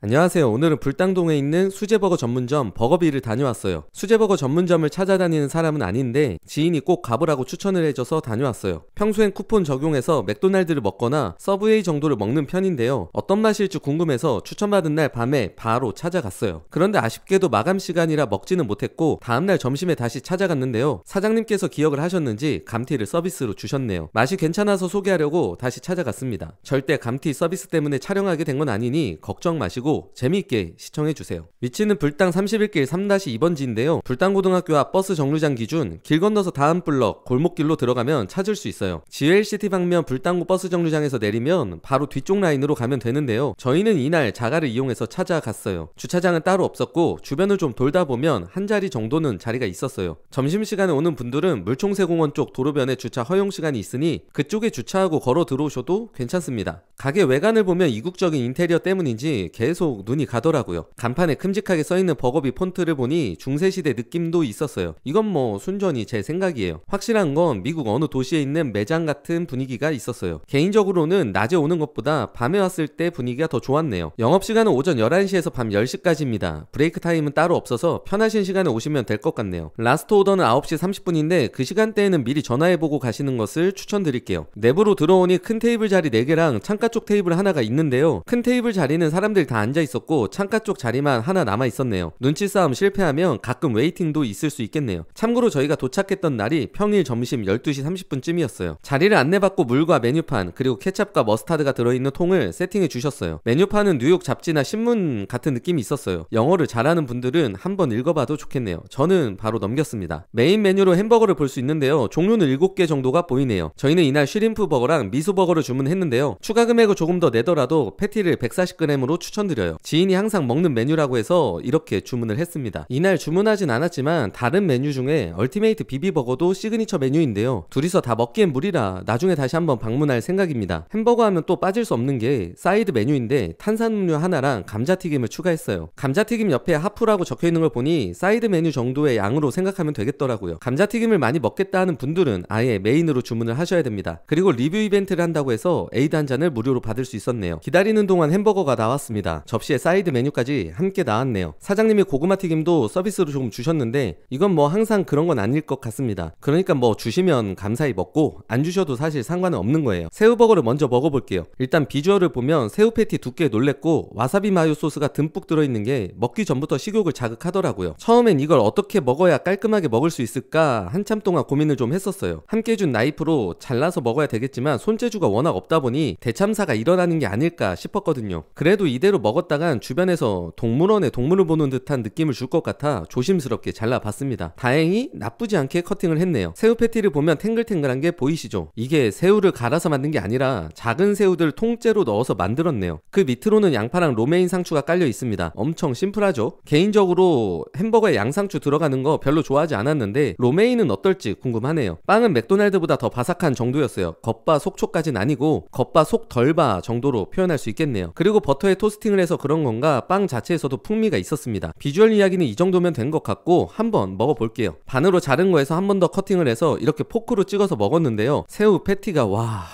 안녕하세요. 오늘은 불당동에 있는 수제버거 전문점 버거비를 다녀왔어요. 수제버거 전문점을 찾아다니는 사람은 아닌데 지인이 꼭 가보라고 추천을 해줘서 다녀왔어요. 평소엔 쿠폰 적용해서 맥도날드를 먹거나 서브웨이 정도를 먹는 편인데요. 어떤 맛일지 궁금해서 추천받은 날 밤에 바로 찾아갔어요. 그런데 아쉽게도 마감 시간이라 먹지는 못했고 다음날 점심에 다시 찾아갔는데요. 사장님께서 기억을 하셨는지 감튀를 서비스로 주셨네요. 맛이 괜찮아서 소개하려고 다시 찾아갔습니다. 절대 감튀 서비스 때문에 촬영하게 된 건 아니니 걱정 마시고 재미있게 시청해주세요. 위치는 불당 31길 3-2번지인데요. 불당고등학교 앞 버스 정류장 기준 길 건너서 다음 블럭 골목길로 들어가면 찾을 수 있어요. GLCT 방면 불당고 버스 정류장에서 내리면 바로 뒤쪽 라인으로 가면 되는데요. 저희는 이날 자가를 이용해서 찾아갔어요. 주차장은 따로 없었고 주변을 좀 돌다 보면 한 자리 정도는 자리가 있었어요. 점심시간에 오는 분들은 물총새공원 쪽 도로변에 주차 허용 시간이 있으니 그쪽에 주차하고 걸어 들어오셔도 괜찮습니다. 가게 외관을 보면 이국적인 인테리어 때문인지 계속 눈이 가더라고요. 간판에 큼직하게 써있는 버거비 폰트를 보니 중세시대 느낌도 있었어요. 이건 뭐 순전히 제 생각이에요. 확실한 건 미국 어느 도시에 있는 매장 같은 분위기가 있었어요. 개인적으로는 낮에 오는 것보다 밤에 왔을 때 분위기가 더 좋았네요. 영업시간은 오전 11시에서 밤 10시까지입니다. 브레이크 타임은 따로 없어서 편하신 시간에 오시면 될 것 같네요. 라스트 오더는 9시 30분인데 그 시간대에는 미리 전화해보고 가시는 것을 추천드릴게요. 내부로 들어오니 큰 테이블 자리 4개랑 창가 쪽 테이블 하나가 있는데요. 큰 테이블 자리는 사람들이 다 앉아있었고 창가 쪽 자리만 하나 남아있었네요. 눈치 싸움 실패하면 가끔 웨이팅도 있을 수 있겠네요. 참고로 저희가 도착했던 날이 평일 점심 12시 30분쯤이었어요. 자리를 안내받고 물과 메뉴판 그리고 케찹과 머스타드가 들어있는 통을 세팅해 주셨어요. 메뉴판은 뉴욕 잡지나 신문 같은 느낌이 있었어요. 영어를 잘하는 분들은 한번 읽어봐도 좋겠네요. 저는 바로 넘겼습니다. 메인 메뉴로 햄버거를 볼 수 있는데요. 종류는 7개 정도가 보이네요. 저희는 이날 슈림프 버거랑 미소 버거를 주문했는데요. 추가 금액을 조금 더 내더라도 패티를 140g으로 추천드려요. 지인이 항상 먹는 메뉴라고 해서 이렇게 주문을 했습니다. 이날 주문하진 않았지만 다른 메뉴 중에 얼티메이트 비비버거도 시그니처 메뉴인데요. 둘이서 다 먹기엔 무리라 나중에 다시 한번 방문할 생각입니다. 햄버거 하면 또 빠질 수 없는 게 사이드 메뉴인데 탄산음료 하나랑 감자튀김을 추가했어요. 감자튀김 옆에 하프라고 적혀있는 걸 보니 사이드 메뉴 정도의 양으로 생각하면 되겠더라고요. 감자튀김을 많이 먹겠다 하는 분들은 아예 메인으로 주문을 하셔야 됩니다. 그리고 리뷰 이벤트를 한다고 해서 에이드 한 잔을 무료로 받을 수 있었네요. 기다리는 동안 햄버거가 나왔습니다. 접시에 사이드 메뉴까지 함께 나왔네요. 사장님이 고구마 튀김도 서비스로 조금 주셨는데 이건 뭐 항상 그런 건 아닐 것 같습니다. 그러니까 뭐 주시면 감사히 먹고 안 주셔도 사실 상관은 없는 거예요. 새우버거를 먼저 먹어볼게요. 일단 비주얼을 보면 새우 패티 두께에 놀랬고 와사비 마요 소스가 듬뿍 들어있는 게 먹기 전부터 식욕을 자극하더라고요. 처음엔 이걸 어떻게 먹어야 깔끔하게 먹을 수 있을까 한참 동안 고민을 좀 했었어요. 함께 준 나이프로 잘라서 먹어야 되겠지만 손재주가 워낙 없다 보니 대참사가 일어나는 게 아닐까 싶었거든요. 그래도 이대로 먹었다간 주변에서 동물원에 동물을 보는 듯한 느낌을 줄 것 같아 조심스럽게 잘라봤습니다. 다행히 나쁘지 않게 커팅을 했네요. 새우 패티를 보면 탱글탱글한 게 보이시죠? 이게 새우를 갈아서 만든 게 아니라 작은 새우들 통째로 넣어서 만들었네요. 그 밑으로는 양파랑 로메인 상추가 깔려 있습니다. 엄청 심플하죠? 개인적으로 햄버거에 양상추 들어가는 거 별로 좋아하지 않았는데 로메인은 어떨지 궁금하네요. 빵은 맥도날드보다 더 바삭한 정도였어요. 겉바 속촉까진 아니고 겉바 속 덜바 정도로 표현할 수 있겠네요. 그리고 버터에 토스팅을 해서 그런 건가 빵 자체에서도 풍미가 있었습니다. 비주얼 이야기는 이 정도면 된 것 같고 한번 먹어볼게요. 반으로 자른 거에서 한 번 더 커팅을 해서 이렇게 포크로 찍어서 먹었는데요. 새우 패티가 와...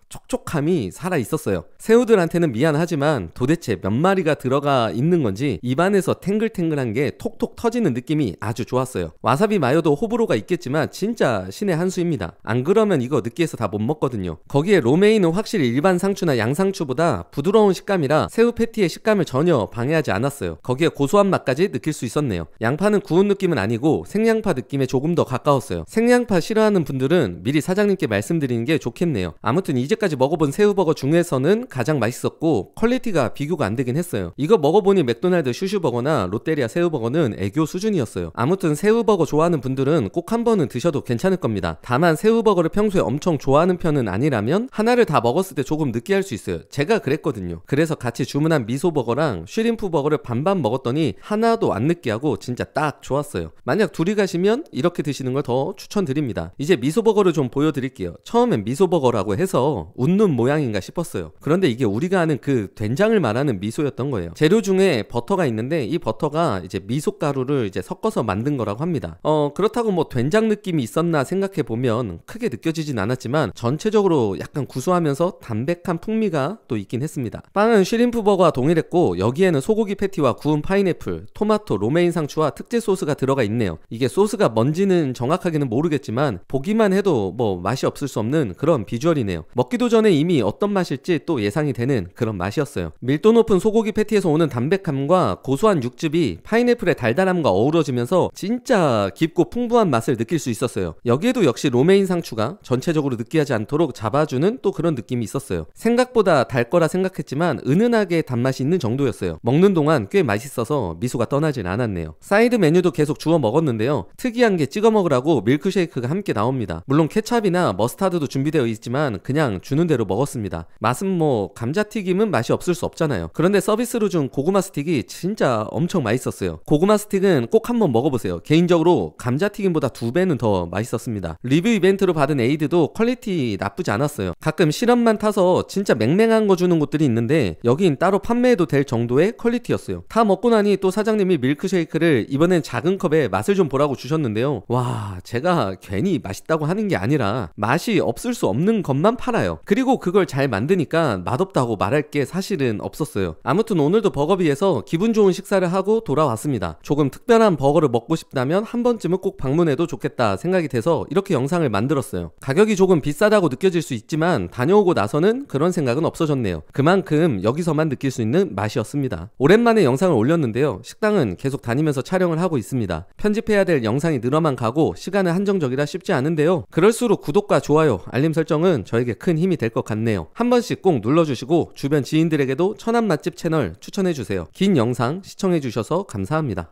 촉촉함이 살아있었어요. 새우들한테는 미안하지만 도대체 몇 마리가 들어가 있는 건지 입안에서 탱글탱글한 게 톡톡 터지는 느낌이 아주 좋았어요. 와사비 마요도 호불호가 있겠지만 진짜 신의 한 수입니다. 안 그러면 이거 느끼해서 다 못 먹거든요. 거기에 로메인은 확실히 일반 상추나 양상추보다 부드러운 식감이라 새우 패티의 식감을 전혀 방해하지 않았어요. 거기에 고소한 맛까지 느낄 수 있었네요. 양파는 구운 느낌은 아니고 생양파 느낌에 조금 더 가까웠어요. 생양파 싫어하는 분들은 미리 사장님께 말씀드리는 게 좋겠네요. 아무튼 이제까지 먹어본 새우버거 중에서는 가장 맛있었고 퀄리티가 비교가 안 되긴 했어요. 이거 먹어보니 맥도날드 슈슈버거나 롯데리아 새우버거는 애교 수준이었어요. 아무튼 새우버거 좋아하는 분들은 꼭 한 번은 드셔도 괜찮을 겁니다. 다만 새우버거를 평소에 엄청 좋아하는 편은 아니라면 하나를 다 먹었을 때 조금 느끼할 수 있어요. 제가 그랬거든요. 그래서 같이 주문한 미소버거랑 슈림프버거를 반반 먹었더니 하나도 안 느끼하고 진짜 딱 좋았어요. 만약 둘이 가시면 이렇게 드시는 걸 더 추천드립니다. 이제 미소버거를 좀 보여드릴게요. 처음엔 미소버거라고 해서 웃는 모양인가 싶었어요. 그런데 이게 우리가 아는 그 된장을 말하는 미소였던 거예요. 재료 중에 버터가 있는데 이 버터가 이제 미숫가루를 이제 섞어서 만든 거라고 합니다. 그렇다고 뭐 된장 느낌이 있었나 생각해 보면 크게 느껴지진 않았지만 전체적으로 약간 구수하면서 담백한 풍미가 또 있긴 했습니다. 빵은 쉬림프 버거와 동일했고 여기에는 소고기 패티와 구운 파인애플, 토마토, 로메인 상추와 특제 소스가 들어가 있네요. 이게 소스가 뭔지는 정확하게는 모르겠지만 보기만 해도 뭐 맛이 없을 수 없는 그런 비주얼이네요. 먹기도 전에 이미 어떤 맛일지 또 예상이 되는 그런 맛이었어요. 밀도 높은 소고기 패티에서 오는 담백함과 고소한 육즙이 파인애플의 달달함과 어우러지면서 진짜 깊고 풍부한 맛을 느낄 수 있었어요. 여기에도 역시 로메인 상추가 전체적으로 느끼하지 않도록 잡아주는 또 그런 느낌이 있었어요. 생각보다 달 거라 생각했지만 은은하게 단맛이 있는 정도였어요. 먹는 동안 꽤 맛있어서 미소가 떠나진 않았네요. 사이드 메뉴도 계속 주워 먹었는데요. 특이한 게 찍어 먹으라고 밀크쉐이크가 함께 나옵니다. 물론 케찹이나 머스타드도 준비되어 있지만 그냥 주는 대로 먹었습니다. 맛은 뭐 감자튀김은 맛이 없을 수 없잖아요. 그런데 서비스로 준 고구마 스틱이 진짜 엄청 맛있었어요. 고구마 스틱은 꼭 한번 먹어보세요. 개인적으로 감자튀김보다 2배는 더 맛있었습니다. 리뷰 이벤트로 받은 에이드도 퀄리티 나쁘지 않았어요. 가끔 시럽만 타서 진짜 맹맹한 거 주는 곳들이 있는데 여긴 따로 판매해도 될 정도의 퀄리티였어요. 다 먹고 나니 또 사장님이 밀크쉐이크를 이번엔 작은 컵에 맛을 좀 보라고 주셨는데요. 와, 제가 괜히 맛있다고 하는 게 아니라 맛이 없을 수 없는 것만 팔아요. 그리고 그걸 잘 만드니까 맛없다고 말할 게 사실은 없었어요. 아무튼 오늘도 버거비에서 기분 좋은 식사를 하고 돌아왔습니다. 조금 특별한 버거를 먹고 싶다면 한 번쯤은 꼭 방문해도 좋겠다 생각이 돼서 이렇게 영상을 만들었어요. 가격이 조금 비싸다고 느껴질 수 있지만 다녀오고 나서는 그런 생각은 없어졌네요. 그만큼 여기서만 느낄 수 있는 맛이었습니다. 오랜만에 영상을 올렸는데요. 식당은 계속 다니면서 촬영을 하고 있습니다. 편집해야 될 영상이 늘어만 가고 시간은 한정적이라 쉽지 않은데요. 그럴수록 구독과 좋아요, 알림 설정은 저에게 큰 힘이 될 것 같네요. 한 번씩 꼭 눌러주시고 주변 지인들에게도 천안 맛집 채널 추천해주세요. 긴 영상 시청해주셔서 감사합니다.